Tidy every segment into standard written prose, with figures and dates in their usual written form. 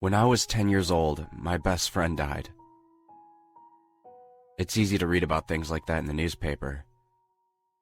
When I was 10 years old, my best friend died. It's easy to read about things like that in the newspaper.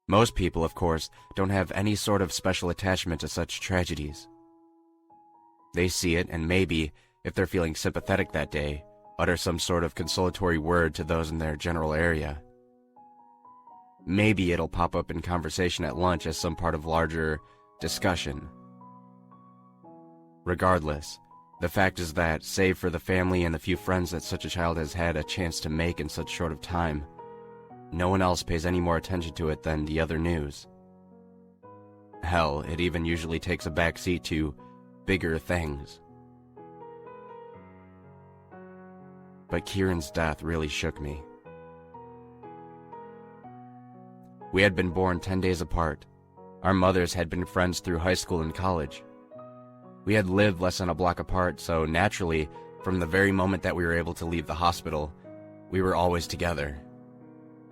Most people, of course, don't have any sort of special attachment to such tragedies. They see it and maybe, if they're feeling sympathetic that day, utter some sort of consolatory word to those in their general area. Maybe it'll pop up in conversation at lunch as some part of larger discussion. Regardless, the fact is that, save for the family and the few friends that such a child has had a chance to make in such short of time, no one else pays any more attention to it than the other news. Hell, it even usually takes a backseat to bigger things. But Kieran's death really shook me. We had been born 10 days apart. Our mothers had been friends through high school and college. We had lived less than a block apart, so naturally, from the very moment that we were able to leave the hospital, we were always together.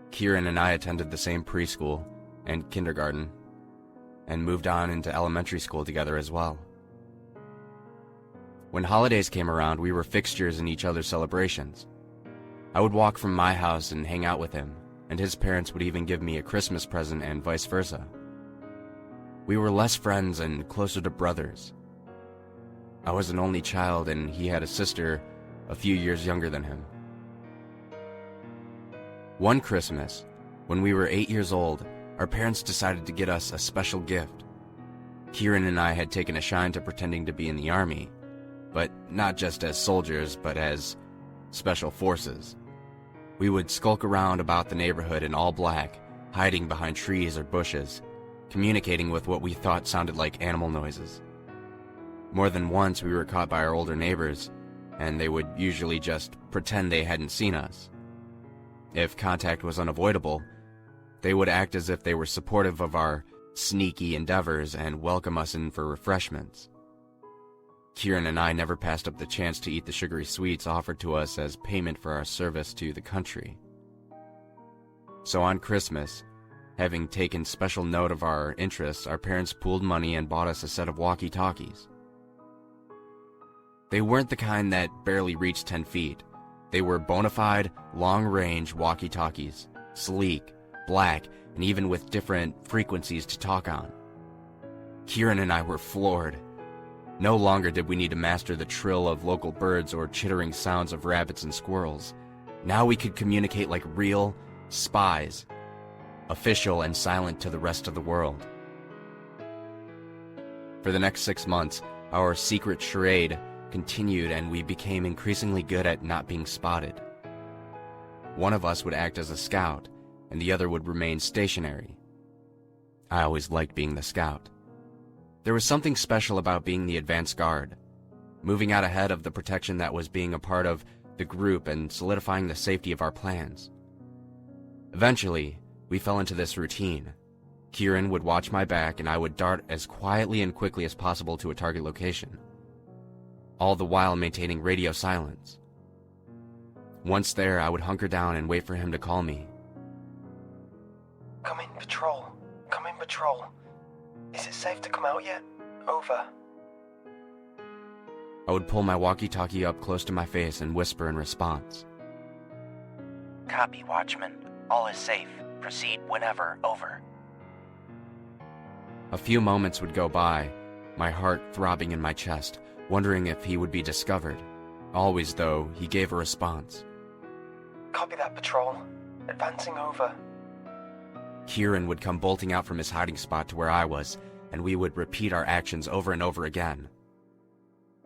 Kieran and I attended the same preschool and kindergarten, and moved on into elementary school together as well. When holidays came around, we were fixtures in each other's celebrations. I would walk from my house and hang out with him, and his parents would even give me a Christmas present and vice versa. We were less friends and closer to brothers. I was an only child and he had a sister a few years younger than him. One Christmas, when we were 8 years old, our parents decided to get us a special gift. Kieran and I had taken a shine to pretending to be in the army, but not just as soldiers, but as special forces. We would skulk around about the neighborhood in all black, hiding behind trees or bushes, communicating with what we thought sounded like animal noises. More than once we were caught by our older neighbors, and they would usually just pretend they hadn't seen us. If contact was unavoidable, they would act as if they were supportive of our sneaky endeavors and welcome us in for refreshments. Kieran and I never passed up the chance to eat the sugary sweets offered to us as payment for our service to the country. So on Christmas, having taken special note of our interests, our parents pooled money and bought us a set of walkie-talkies. They weren't the kind that barely reached 10 feet. They were bona fide, long-range walkie-talkies, sleek, black, and even with different frequencies to talk on. Kieran and I were floored. No longer did we need to master the trill of local birds or chittering sounds of rabbits and squirrels. Now we could communicate like real spies, official and silent to the rest of the world. For the next 6 months, our secret charade continued and we became increasingly good at not being spotted. One of us would act as a scout, and the other would remain stationary. I always liked being the scout. There was something special about being the advance guard, moving out ahead of the protection that was being a part of the group and solidifying the safety of our plans. Eventually, we fell into this routine. Kieran would watch my back and I would dart as quietly and quickly as possible to a target location, all the while maintaining radio silence. Once there, I would hunker down and wait for him to call me. Come in, patrol. Come in, patrol. Is it safe to come out yet? Over. I would pull my walkie-talkie up close to my face and whisper in response. Copy, Watchman. All is safe. Proceed whenever. Over. A few moments would go by, my heart throbbing in my chest, wondering if he would be discovered. Always, though, he gave a response. Copy that, patrol. Advancing over. Kieran would come bolting out from his hiding spot to where I was, and we would repeat our actions over and over again.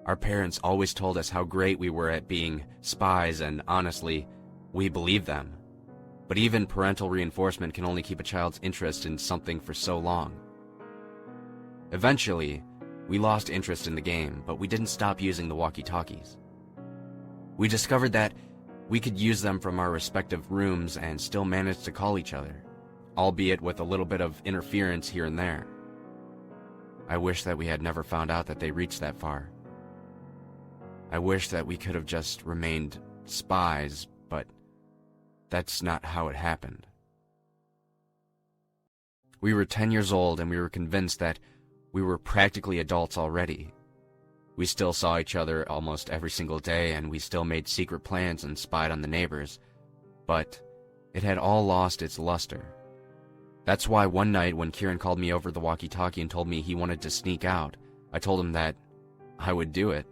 Our parents always told us how great we were at being spies, and honestly, we believed them. But even parental reinforcement can only keep a child's interest in something for so long. Eventually, we lost interest in the game, but we didn't stop using the walkie-talkies. We discovered that we could use them from our respective rooms and still manage to call each other, albeit with a little bit of interference here and there. I wish that we had never found out that they reached that far. I wish that we could have just remained spies, but that's not how it happened. We were 10 years old and we were convinced that we were practically adults already. We still saw each other almost every single day, and we still made secret plans and spied on the neighbors. But it had all lost its luster. That's why one night when Kieran called me over the walkie-talkie and told me he wanted to sneak out, I told him that I would do it.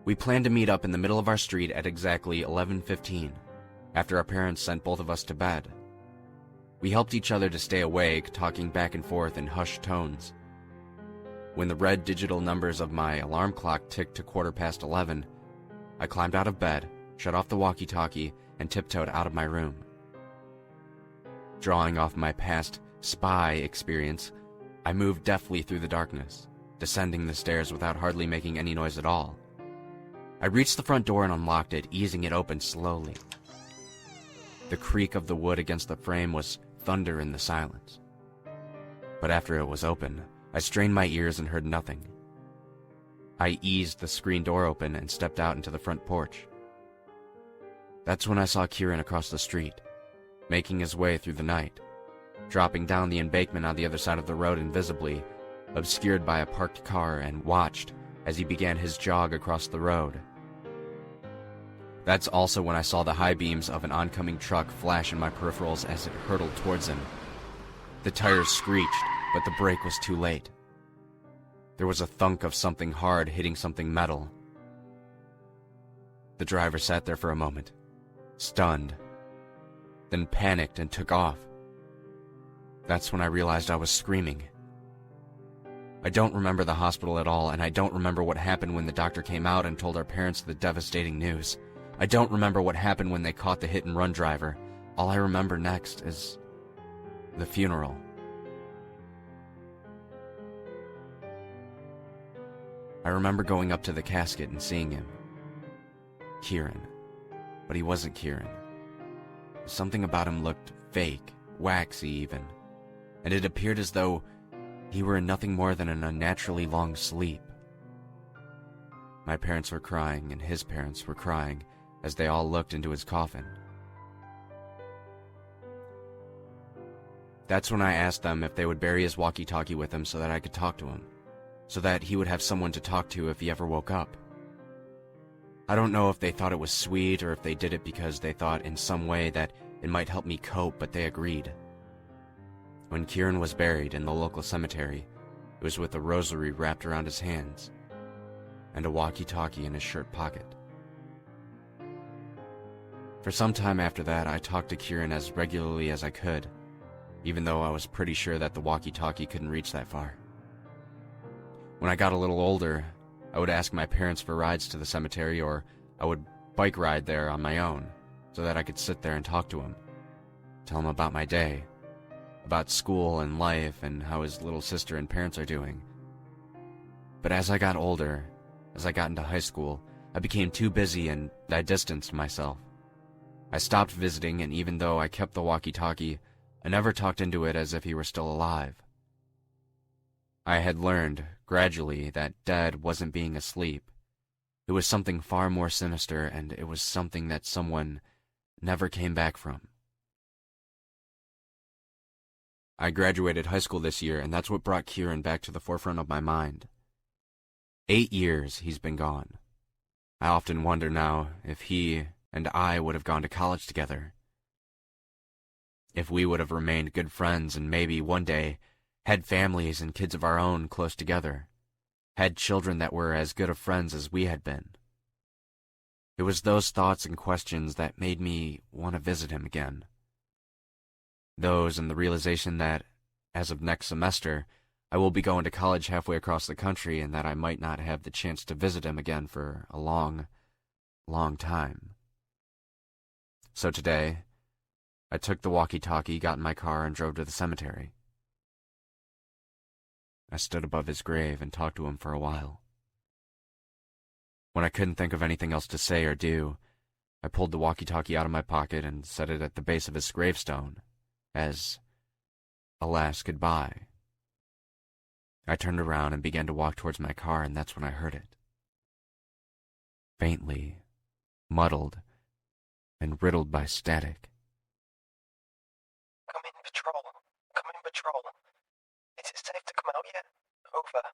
We planned to meet up in the middle of our street at exactly 11:15, after our parents sent both of us to bed. We helped each other to stay awake, talking back and forth in hushed tones. When the red digital numbers of my alarm clock ticked to 11:15, I climbed out of bed, shut off the walkie-talkie, and tiptoed out of my room. Drawing off my past spy experience, I moved deftly through the darkness, descending the stairs without hardly making any noise at all. I reached the front door and unlocked it, easing it open slowly. The creak of the wood against the frame was thunder in the silence. But after it was open, I strained my ears and heard nothing. I eased the screen door open and stepped out into the front porch. That's when I saw Kieran across the street, making his way through the night, dropping down the embankment on the other side of the road invisibly, obscured by a parked car, and watched as he began his jog across the road. That's also when I saw the high beams of an oncoming truck flash in my peripherals as it hurtled towards him. The tires screeched, but the brake was too late. There was a thunk of something hard hitting something metal. The driver sat there for a moment, stunned, then panicked and took off. That's when I realized I was screaming. I don't remember the hospital at all, and I don't remember what happened when the doctor came out and told our parents the devastating news. I don't remember what happened when they caught the hit-and-run driver. All I remember next is the funeral. I remember going up to the casket and seeing him. Kieran. But he wasn't Kieran. Something about him looked fake, waxy even, and it appeared as though he were in nothing more than an unnaturally long sleep. My parents were crying, and his parents were crying, as they all looked into his coffin. That's when I asked them if they would bury his walkie-talkie with him so that I could talk to him, so that he would have someone to talk to if he ever woke up. I don't know if they thought it was sweet or if they did it because they thought in some way that it might help me cope, but they agreed. When Kieran was buried in the local cemetery, it was with a rosary wrapped around his hands and a walkie-talkie in his shirt pocket. For some time after that, I talked to Kieran as regularly as I could, even though I was pretty sure that the walkie-talkie couldn't reach that far. When I got a little older, I would ask my parents for rides to the cemetery, or I would bike ride there on my own so that I could sit there and talk to him, tell him about my day, about school and life and how his little sister and parents are doing. But as I got older, as I got into high school, I became too busy and I distanced myself. I stopped visiting, and even though I kept the walkie-talkie, I never talked into it as if he were still alive. I had learned, gradually, that Dad wasn't being asleep. It was something far more sinister, and it was something that someone never came back from. I graduated high school this year, and that's what brought Kieran back to the forefront of my mind. 8 years he's been gone. I often wonder now if he and I would have gone to college together. If we would have remained good friends and maybe one day had families and kids of our own close together, had children that were as good of friends as we had been. It was those thoughts and questions that made me want to visit him again. Those and the realization that, as of next semester, I will be going to college halfway across the country and that I might not have the chance to visit him again for a long, long time. So today, I took the walkie-talkie, got in my car, and drove to the cemetery. I stood above his grave and talked to him for a while. When I couldn't think of anything else to say or do, I pulled the walkie-talkie out of my pocket and set it at the base of his gravestone, as a last goodbye. I turned around and began to walk towards my car, and that's when I heard it. Faintly, muddled, and riddled by static. Come in, patrol. Come in, patrol. Is it safe to come out yet? Over.